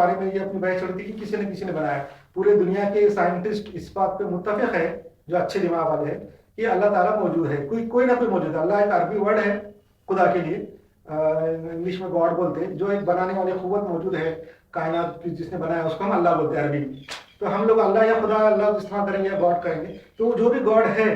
بارے میں یہ اپنی بحث چڑھتی کہ کسی نے بنایا. پورے دنیا کے سائنٹسٹ اس بات پہ متفق ہے جو اچھے دماغ والے ہیں کہ اللہ تعالیٰ موجود ہے. کوئی نہ کوئی موجود ہے. اللہ ایک عربی ورڈ ہے خدا کے لیے, انگلش میں گاڈ بولتے ہیں. جو ایک بنانے والی قوت موجود ہے کائنات کی جس نے بنایا اس کو ہم اللہ بولتے ہیں عربی میں. تو ہم لوگ اللہ یا خدا اللہ استعمال کریں گے یا گاڈ کہیں گے. تو جو بھی گاڈ ہے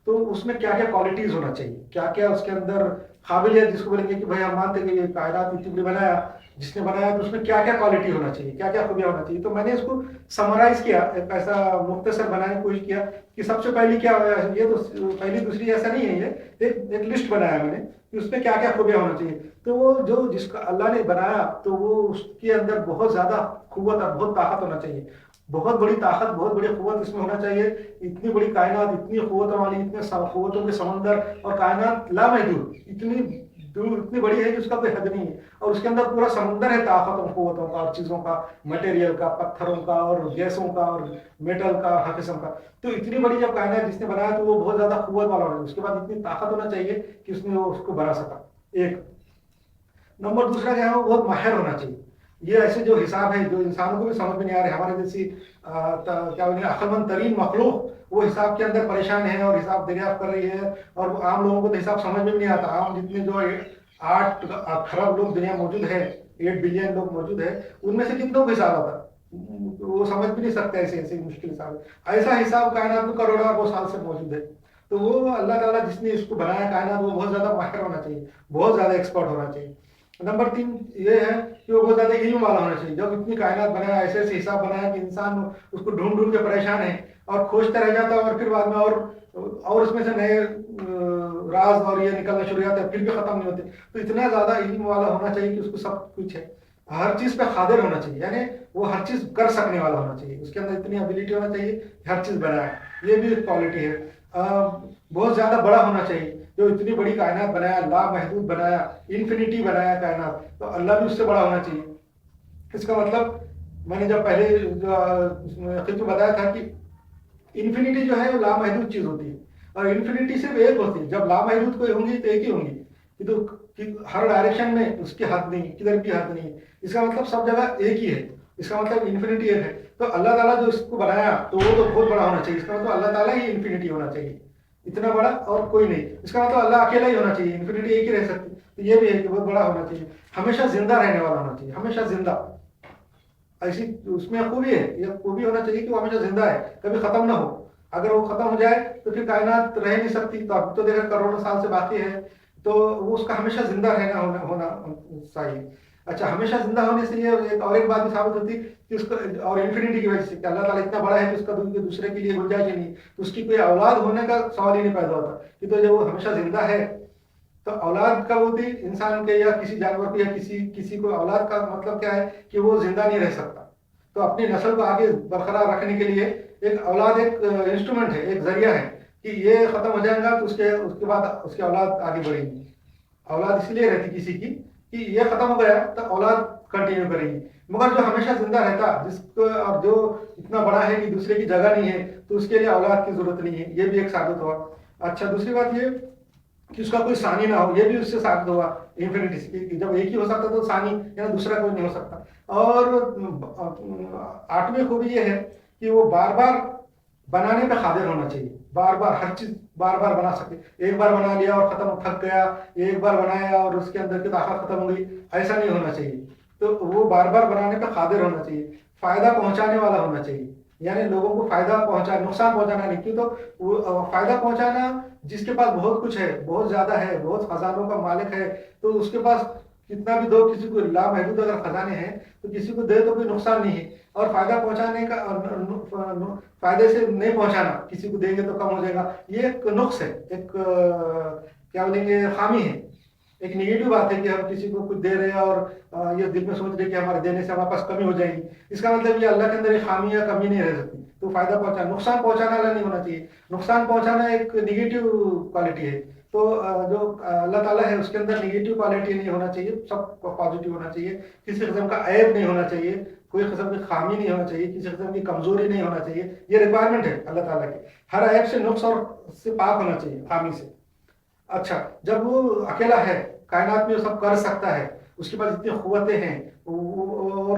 تو اس میں کیا کیا کوالٹیز ہونا چاہیے, کیا کیا اس کے اندر قابلیت جس کو بولیں گے کہ بھائی ہم مانتے ہیں کہ یہ کائنات اتنی بڑی بنایا جس نے بنایا تو اس میں کیا کیا کوالٹی ہونا چاہیے, کیا کیا خوبیاں ہونا چاہیے. تو میں نے اس کو سمرائز کیا, ایک ایسا مختصر بنانے کی کوشش کیا کہ سب سے پہلی کیا یہ تو پہلی دوسری ایسا نہیں ہے, یہ ایک لسٹ بنایا میں نے کہ اس میں کیا کیا خوبیاں ہونا چاہیے. تو وہ جو جس کا اللہ نے بنایا تو وہ اس کے اندر بہت زیادہ قوت اور بہت طاقت ہونا چاہیے, بہت بڑی طاقت بہت بڑی قوت اس میں ہونا چاہیے. اتنی بڑی کائنات, اتنی قوتوں والی, اتنے قوتوں کے سمندر, اور کائنات لامحدود اتنی دور اتنی بڑی ہے کہ اس کا کوئی حد نہیں ہے. اور اس کے اندر پورا سمندر ہے طاقتوں قوتوں کا اور چیزوں کا, مٹیریل کا, پتھروں کا اور گیسوں کا اور میٹل کا ہر قسم کا. تو اتنی بڑی جب کائنات جس نے بنایا تو وہ بہت زیادہ قوت والا ہونا ہے. اس کے بعد اتنی طاقت ہونا چاہیے کہ اس نے اس کو بنا سکا. ایک نمبر. دوسرا کیا ہے, وہ بہت ماہر ہونا چاہیے. یہ ایسے جو حساب ہے جو انسانوں کو بھی سمجھ میں نہیں آ رہے, ہمارے جیسی کیا بولیں عقل مند ترین مخلوق وہ حساب کے اندر پریشان ہے اور حساب دریافت کر رہی ہے, اور عام لوگوں کو تو حساب سمجھ میں بھی نہیں آتا. عام جتنے جو 8 خراب لوگ دنیا موجود ہے, 8 بلین لوگ موجود ہے, ان میں سے کتنوں کو حساب آتا وہ سمجھ بھی نہیں سکتے. ایسے مشکل حساب, ایسا حساب کائنات میں کروڑوں اربوں سال سے موجود ہے. تو وہ اللہ تعالیٰ جس نے اس کو بنایا کائنات وہ بہت زیادہ ماہر ہونا چاہیے, بہت زیادہ ایکسپرٹ ہونا چاہیے. نمبر 3 یہ ہے کہ وہ بہت زیادہ علم والا ہونا چاہیے. جب اتنی کائنات بنایا, ایسے حساب بنایا کہ انسان اس کو ڈھونڈ کے پریشان ہے اور کھوجتا رہ جاتا ہے, اور پھر بعد میں اور اس میں سے نئے راز اور یہ نکلنا شروع ہوتا ہے, پھر بھی ختم نہیں ہوتے. تو اتنا زیادہ علم والا ہونا چاہیے کہ اس کو سب کچھ ہے, ہر چیز پہ قادر ہونا چاہیے, یعنی وہ ہر چیز کر سکنے والا ہونا چاہیے. اس کے اندر اتنی ابیلٹی ہونا چاہیے کہ ہر چیز بنائے, یہ بھی ایک کوالٹی ہے. بہت زیادہ بڑا ہونا چاہیے. جو اتنی بڑی کائنات بنایا, لامحدود بنایا, انفینٹی بنایا کائنات, تو اللہ بھی اس سے بڑا ہونا چاہیے. اس کا مطلب میں نے جب پہلے خود کو بتایا تھا کہ انفینٹی جو ہے وہ لامحدود چیز ہوتی ہے, اور انفینٹی صرف ایک ہوتی ہے. جب لامحدود کوئی ہوں گی تو ایک ہی ہوں گی, تو ہر ڈائریکشن میں اس کی حد نہیں, کدھر کی حد نہیں. اس کا مطلب سب جگہ ایک ہی ہے. اس کا مطلب انفینٹی ایک ہے. تو اللہ تعالیٰ جو اس کو بنایا تو وہ تو بہت بڑا ہونا چاہیے. اس کا مطلب اللہ تعالیٰ ہی انفینٹی ہونا چاہیے, اتنا بڑا اور کوئی نہیں. اس کا مطلب اللہ اکیلا ہی ہونا چاہیے, انفینٹی ایک ہی رہ سکتی. تو یہ بھی ہے کہ بہت بڑا ہونا چاہیے, ہمیشہ زندہ رہنے والا ہونا چاہیے, ہمیشہ زندہ. ایسی اس میں خوبی ہے, یہ خوبی ہونا چاہیے کہ وہ ہمیشہ زندہ ہے, کبھی ختم نہ ہو. اگر وہ ختم ہو جائے تو پھر کائنات رہ نہیں سکتی. تو اب تو دیکھا کروڑوں سال سے باقی ہے, تو وہ اس کا ہمیشہ زندہ رہنا ہونا چاہیے. اچھا, ہمیشہ زندہ ہونے سے یہ ایک بات بھی ثابت ہوتی کہ اس کا, اور انفینٹی کی وجہ سے کہ اللہ تعالیٰ اتنا بڑا ہے کہ اس کا دوسرے کے لیے گنجائش ہی نہیں, تو اس کی کوئی اولاد ہونے کا سوال ہی نہیں پیدا ہوتا. کہ تو جب وہ ہمیشہ زندہ ہے تو اولاد کب ہوتی انسان کے یا کسی جانور کو, یا کسی کو اولاد کا مطلب کیا ہے کہ وہ زندہ نہیں رہ سکتا. تو اپنی نسل کو آگے برقرار رکھنے کے لیے ایک اولاد ایک انسٹرومنٹ ہے, ایک ذریعہ ہے کہ یہ ختم ہو جائے گا تو اس کے بعد اس کی اولاد آگے بڑھے گی. اولاد اس لیے رہتی کسی کی کہ یہ ختم ہو گیا تو اولاد کنٹینیو کرے گی. مگر جو ہمیشہ زندہ رہتا, جس کو اور جو اتنا بڑا ہے کہ دوسرے کی جگہ نہیں ہے, تو اس کے لیے اولاد کی ضرورت نہیں ہے. یہ بھی ایک ثابت ہوا. اچھا, دوسری بات یہ کہ اس کا کوئی ثانی نہ ہو, یہ بھی اس سے ثابت ہوا انفینٹی سے. جب ایک ہی ہو سکتا تو ثانی یعنی دوسرا کوئی نہیں ہو سکتا. اور 8ویں خوبی یہ ہے کہ وہ بار بار بنانے پہ قادر ہونا چاہیے. بار بار ہر چیز بار بار بنا سکے. ایک بار بنا لیا اور ختم, تھک گیا, ایک بار بنایا اور اس کے اندر کی طاقت ختم ہو گئی, ایسا نہیں ہونا چاہیے. تو وہ بار بار بنانے پہ قادر ہونا چاہیے. فائدہ پہنچانے والا ہونا چاہیے, یعنی لوگوں کو فائدہ نقصان پہنچانا نہیں. کیوں تو وہ فائدہ پہنچانا, جس کے پاس بہت کچھ ہے, بہت زیادہ ہے, بہت خزانوں کا مالک ہے, تو اس کے پاس کتنا بھی دو, کسی کو لامحدود اگر خزانے ہیں تو کسی کو دے تو کوئی نقصان نہیں ہے. اور فائدہ پہنچانے کا, فائدے سے نہیں پہنچانا, کسی کو دیں گے تو کم ہو جائے گا, یہ ایک نقص ہے, ایک کیا بولیں گے خامی ہے, ایک نگیٹو بات ہے کہ ہم کسی کو کچھ دے رہے ہیں اور یہ دل میں سوچ رہے کہ ہمارے دینے سے ہمارے پاس کمی ہو جائے گی. اس کا مطلب یہ اللہ کے اندر یہ خامی یا کمی نہیں رہ سکتی. تو فائدہ پہنچانا, نقصان پہنچانا والا نہیں ہونا چاہیے. نقصان پہنچانا ایک نگیٹو کوالٹی ہے. تو جو اللہ تعالیٰ ہے اس کے اندر نگیٹو کوالٹی نہیں ہونا چاہیے, سب کو پازیٹیو ہونا چاہیے. کسی قسم کا عیب نہیں ہونا چاہیے, کوئی قسم کی خامی نہیں ہونا چاہیے, کسی قسم کی کمزوری نہیں ہونا چاہیے. یہ ریکوائرمنٹ ہے اللہ تعالیٰ کی. ہر عیب سے, نقص اور سے پاک ہونا چاہیے, خامی سے. اچھا, جب وہ اکیلا ہے, کائنات میں وہ سب کر سکتا ہے, اس کے پاس اتنی قوتیں ہیں, اور